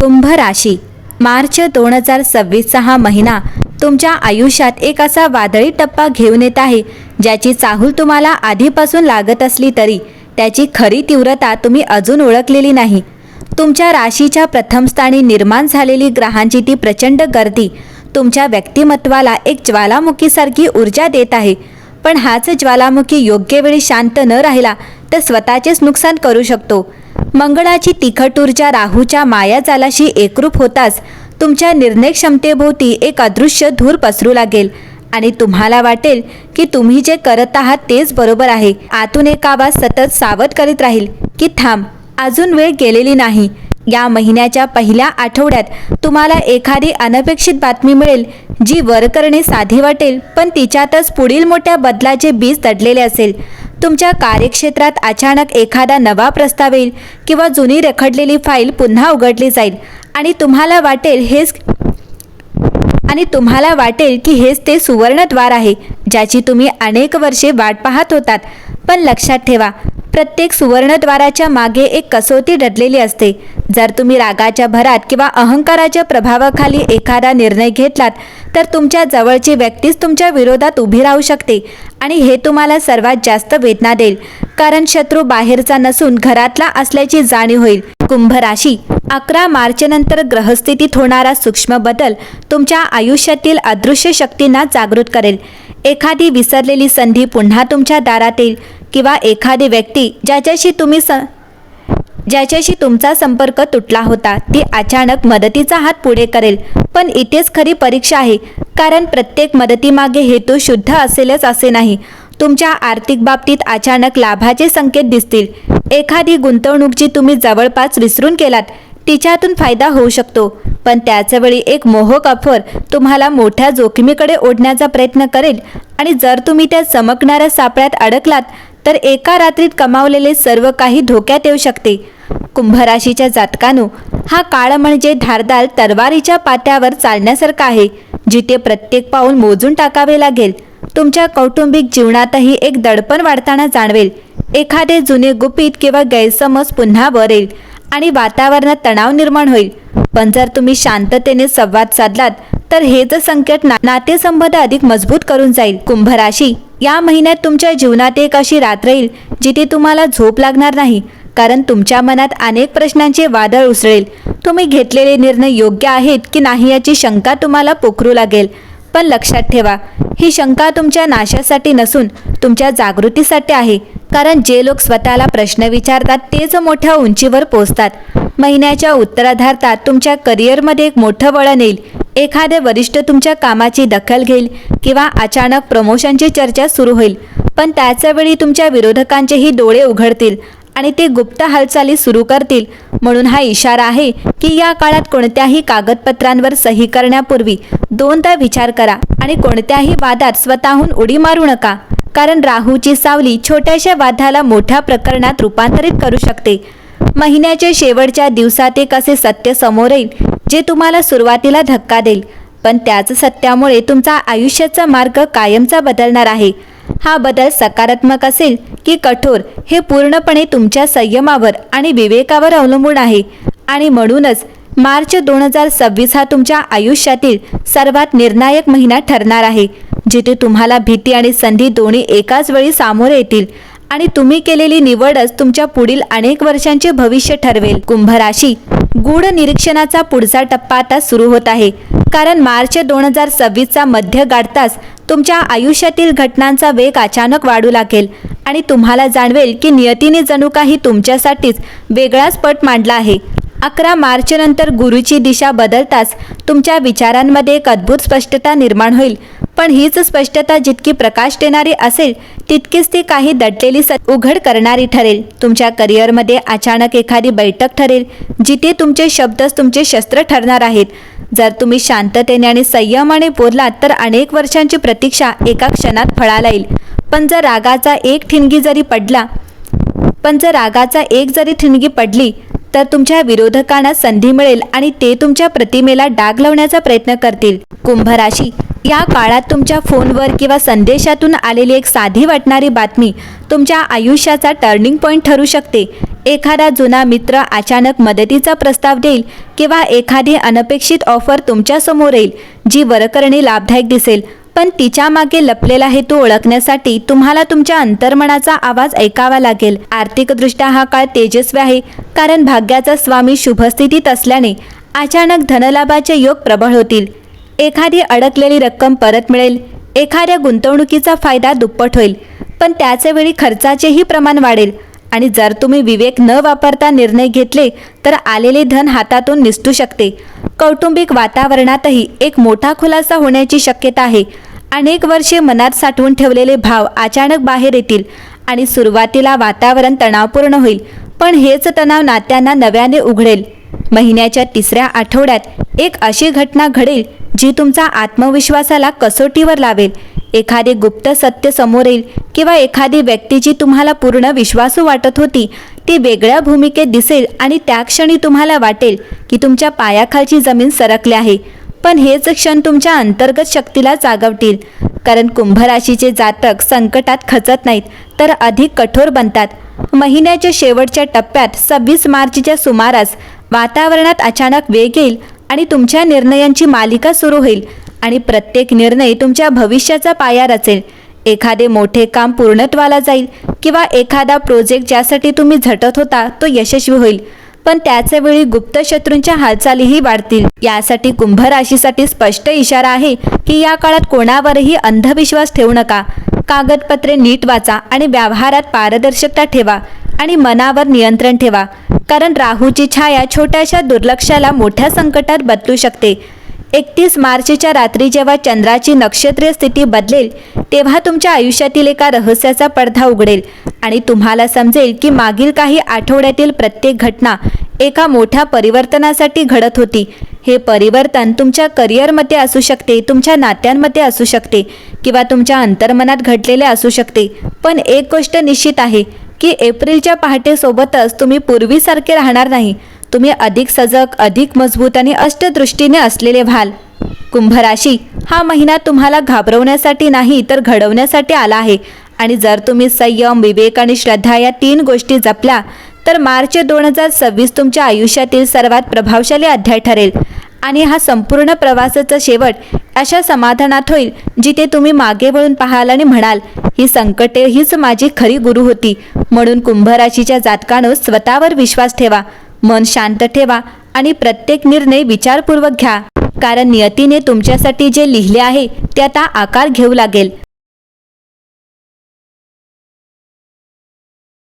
कुंभ राशी, मार्च 2026 हा महिना तुमच्या आयुष्यात एक असा वादळी टप्पा घेऊन येत आहे ज्याची चाहूल तुम्हाला आधीपासून लागत असली तरी त्याची खरी तीव्रता तुम्ही अजून ओळखलेली नाही. तुमच्या राशीच्या प्रथम स्थानी निर्माण झालेली ग्रहांची ती प्रचंड गर्दी तुमच्या व्यक्तिमत्वाला एक ज्वालामुखीसारखी ऊर्जा देत आहे. पण हाच ज्वालामुखी योग्य वेळी शांत न राहिला तर स्वतःचेच नुकसान करू शकतो. मंगळाची तिखट ऊर्जा राहूच्या मायाजालाशी एकरूप होताच तुमच्या निर्णय क्षमतेभोवती एक अदृश्य धूर पसरू लागेल आणि तुम्हाला वाटेल की तुम्ही जे करत आहात तेच बरोबर आहे. आतून एक आवाज सतत सावध करीत राहील की थांब, अजून वेळ गेलेली नाही. या महिन्याच्या पहिल्या आठवड्यात तुम्हाला एखादी अनपेक्षित बातमी मिळेल जी वर करणे साधी वाटेल, पण तिच्यातच पुढील मोठ्या बदलाचे बीज दडलेले असेल. तुमच्या कार्यक्षेत्रात अचानक एखादा नवा प्रस्ताव येईल किंवा जुनी रखडलेली फाईल पुन्हा उघडली जाईल आणि तुम्हाला वाटेल की हेच ते सुवर्णद्वार आहे ज्याची तुम्ही अनेक वर्षे वाट पाहत होतात. पण लक्षात ठेवा, प्रत्येक सुवर्णद्वाराच्या मागे एक कसोटी दडलेली असते. जर तुम्ही रागाच्या भरात किंवा अहंकाराच्या प्रभावाखाली एखादा निर्णय घेतलात तर तुमच्या जवळची व्यक्तीच तुमच्या विरोधात उभी राहू शकते आणि हे तुम्हाला सर्वात जास्त वेदना देईल, कारण शत्रू बाहेरचा नसून घरातला असल्याची जाणीव होईल. कुंभ राशी, 11 मार्च नंतर ग्रहस्थितीत होणारा सूक्ष्म बदल तुमच्या आयुष्यातील अदृश्य शक्तींना जागृत करेल. एखादी विसरलेली संधी पुन्हा तुमच्या दारात येईल किंवा एखादी व्यक्ती ज्याच्याशी तुमचा संपर्क तुटला होता ती अचानक मदतीचा हात पुढे करेल. पण इथेच खरी परीक्षा आहे, कारण प्रत्येक मदतीमागे हेतू शुद्ध असेलच असे नाही. तुमच्या आर्थिक बाबतीत अचानक लाभाचे संकेत दिसतील. एखादी गुंतवणूक जी तुम्ही जवळपास विसरून केलात तिच्यातून फायदा होऊ शकतो, पण त्याचवेळी एक मोहक ऑफर तुम्हाला मोठ्या जोखमीकडे ओढण्याचा प्रयत्न करेल आणि जर तुम्ही त्या चमकणाऱ्या सापळ्यात अडकलात तर एका रात्रीत कमावलेले सर्व काही धोक्यात येऊ शकते. कुंभ राशीच्या जातकांनो, हा काळ म्हणजे धारदार तलवारीच्या पात्यावर चालण्यासारखा आहे, जिथे प्रत्येक पाऊल मोजून टाकावे लागेल. तुमच्या कौटुंबिक जीवनातही एक दडपण वाढताना जाणवेल. एखादे जुने गुपित किंवा गैरसमज पुन्हा वर येईल आणि वातावरणात तणाव निर्माण होईल. पण जर तुम्ही शांततेने संवाद साधलात तर हेच संकट नातेसंबंध अधिक मजबूत करून जाईल. कुंभ राशी, या महिन्यात तुमच्या जीवनात एक अशी रात्र येईल जिथे तुम्हाला झोप लागणार नाही, कारण तुमच्या मनात अनेक प्रश्नांचे वादळ उसळेल. तुम्ही घेतलेले निर्णय योग्य आहेत की नाही याची शंका तुम्हाला पोखरू लागेल. पण लक्षात ठेवा, ही शंका तुमच्या नाशासाठी नसून तुमच्या जागृतीसाठी आहे, कारण जे लोक स्वतःला प्रश्न विचारतात तेच मोठ्या उंचीवर पोहोचतात. महिन्याच्या उत्तरार्धात तुमच्या करिअरमध्ये एक मोठं वळण येईल. एखादे वरिष्ठ तुमच्या कामाची दखल घेईल किंवा अचानक प्रमोशनची चर्चा सुरू होईल. पण त्याचवेळी तुमच्या विरोधकांचेही डोळे उघडतील आणि ते गुप्त हालचाली सुरू करतील. म्हणून हा इशारा आहे की या काळात कोणत्याही कागदपत्रांवर सही करण्यापूर्वी दोनदा विचार करा आणि कोणत्याही वादात स्वतःहून उडी मारू नका, कारण राहूची सावली छोट्याशा वादाला मोठ्या प्रकरणात रूपांतरित करू शकते. महिन्याच्या शेवटच्या दिवसात एक असे सत्य समोर येईल जे तुम्हाला सुरुवातीला धक्का देईल, पण त्याच सत्यामुळे तुमचा आयुष्याचा मार्ग कायमचा बदलणार आहे. हा बदल सकारात्मक असेल की कठोर हे पूर्णपणे तुमच्या संयमावर आणि विवेकावर अवलंबून आहे. आणि म्हणूनच मार्च 2026 हा तुमच्या आयुष्यातील सर्वात निर्णायक महिना ठरणार आहे, जिथे तुम्हाला भीती आणि संधी दोन्ही एकाच वेळी सामोरे येतील आणि तुम्ही केलेली निवडच तुमच्या पुढील अनेक वर्षांचे भविष्य ठरवेल. कुंभ राशी, गूढ निरीक्षणाचा पुढचा टप्पा आता सुरू होत आहे, कारण मार्च 2026चा मध्य गाठताच तुमच्या आयुष्यातील घटनांचा वेग अचानक वाढू लागेल आणि तुम्हाला जाणवेल की नियतीने जणू काही तुमच्यासाठीच वेगळाच पट मांडला आहे. 11 मार्च नंतर गुरुची दिशा बदलताच तुमच्या विचारांमध्ये एक अद्भुत स्पष्टता निर्माण होईल. पण हीच स्पष्टता जितकी प्रकाश देणारी असेल तितकीच ती काही दडलेली उघड करणारी ठरेल. तुमच्या करिअरमध्ये अचानक एखादी बैठक ठरेल जिथे तुमचे शब्दच तुमचे शस्त्र ठरणार आहेत. जर तुम्ही शांततेने आणि संयमाने बोललात तर अनेक वर्षांची प्रतीक्षा एका क्षणात फळाला येईल. पण जर रागाचा एक जरी ठिणगी पडली तर तुमच्या विरोधकांना संधी मिळेल आणि ते तुमच्या प्रतिमेला डाग लावण्याचा प्रयत्न करतील. कुंभ राशी, या काळात तुमच्या फोनवर किंवा संदेशातून आलेली एक साधी वाटणारी बातमी तुमच्या आयुष्याचा टर्निंग पॉइंट ठरू शकते. एखादा जुना मित्र अचानक मदतीचा प्रस्ताव देईल किंवा एखादी अनपेक्षित ऑफर तुमच्या समोर येईल जी वरकरणी लाभदायक दिसेल, पण तिच्या मागे लपलेला हेतू ओळखण्यासाठी तुम्हाला तुमच्या अंतर्मनाचा आवाज ऐकावा लागेल. आर्थिकदृष्ट्या हा काळ तेजस्वी आहे, कारण भाग्याचा स्वामी शुभस्थितीत असल्याने अचानक धनलाभाचे योग प्रबळ होतील. एखादी अडकलेली रक्कम परत मिळेल, एखाद्या गुंतवणुकीचा फायदा दुप्पट होईल, पण त्याचे वेळी खर्चाचेही प्रमाण वाढेल. आणि जर तुम्ही विवेक न वापरता निर्णय घेतले तर आलेले धन हातातून निसटू शकते. कौटुंबिक वातावरणातही एक मोठा खुलासा होण्याची शक्यता आहे. अनेक वर्षे मनात साठवून ठेवलेले भाव अचानक बाहेर येतील आणि सुरुवातीला वातावरण तणावपूर्ण होईल, पण हेच तणाव नात्यांना नव्याने उघडेल. महिन्याच्या 3ऱ्या आठवड्यात एक अशी घटना घडेल जी तुमचा आत्मविश्वासाला कसोटीवर लावेल. एखादे गुप्त सत्य समोर येईल किंवा एखादी व्यक्ती जी तुम्हाला पूर्ण विश्वासू वाटत होती ती वेगळ्या भूमिकेत दिसेल आणि त्या क्षणी तुम्हाला वाटेल की तुमच्या पायाखालची जमीन सरकली आहे. पण हेच क्षण तुमच्या अंतर्गत शक्तीला जागवतील, कारण कुंभ राशीचे जातक संकटात खचत नाहीत तर अधिक कठोर बनतात. महिन्याच्या शेवटच्या टप्प्यात 26 मार्चच्या सुमारास वातावरणात अचानक वेग येईल आणि तुमच्या निर्णयांची मालिका सुरू होईल आणि प्रत्येक निर्णय तुमच्या भविष्याचा पाया रचेल. एखादे मोठे काम पूर्णत्वाला जाईल किंवा एखादा प्रोजेक्ट ज्यासाठी तुम्ही झटत होता तो यशस्वी होईल, पण त्याचे वेळी गुप्त शत्रूंच्या हालचालीही वाढतील. यासाठी कुंभ राशीसाठी स्पष्ट इशारा आहे की या काळात कोणावरही अंधविश्वास ठेवू नका. कागदपत्रे नीट वाचा आणि व्यवहारात पारदर्शकता ठेवा आणि मनावर नियंत्रण ठेवा, कारण राहूची छाया छोट्याशा दुर्लक्षाला मोठ्या संकटात बदलू शकते. 31 मार्चच्या रात्री जेव्हा चंद्राची नक्षत्रीय स्थिती बदलेल तेव्हा तुमच्या आयुष्यातील एका रहस्याचा पडदा उघडेल आणि तुम्हाला समजेल की मागील काही आठवड्यातील प्रत्येक घटना एका मोठ्या परिवर्तनासाठी घडत होती. हे परिवर्तन तुमच्या करिअरमध्ये असू शकते, तुमच्या नात्यांमध्ये असू शकते किंवा तुमच्या अंतर्मनात घडलेले असू शकते. पण एक गोष्ट निश्चित आहे की एप्रिलच्या पहाटेसोबतच तुम्ही पूर्वीसारखे राहणार नाही. तुम्ही अधिक सजग, अधिक मजबूत आणि अष्टदृष्टीने असलेले व्हाल. कुंभ राशी हा महिना तुम्हाला घाबरवण्यासाठी नाही तर घडवण्यासाठी आला आहे. आणि जर तुम्ही संयम, विवेक आणि श्रद्धा या 3 गोष्टी जपल्या तर मार्च 2026 तुमच्या आयुष्यातील सर्वात प्रभावशाली अध्याय ठरेल. आणि हा संपूर्ण प्रवासाचा शेवट अशा समाधानात होईल जिथे तुम्ही मागे वळून पाहाल आणि म्हणाल, ही संकटे हीच माझी खरी गुरु होती. म्हणून कुंभ राशीच्या जातकांनो स्वतःवर विश्वास ठेवा, मन शांत ठेवा आणि प्रत्येक निर्णय विचारपूर्वक घ्या, कारण नियतीने तुमच्यासाठी जे लिहिले आहे ते आता आकार घेऊ लागेल.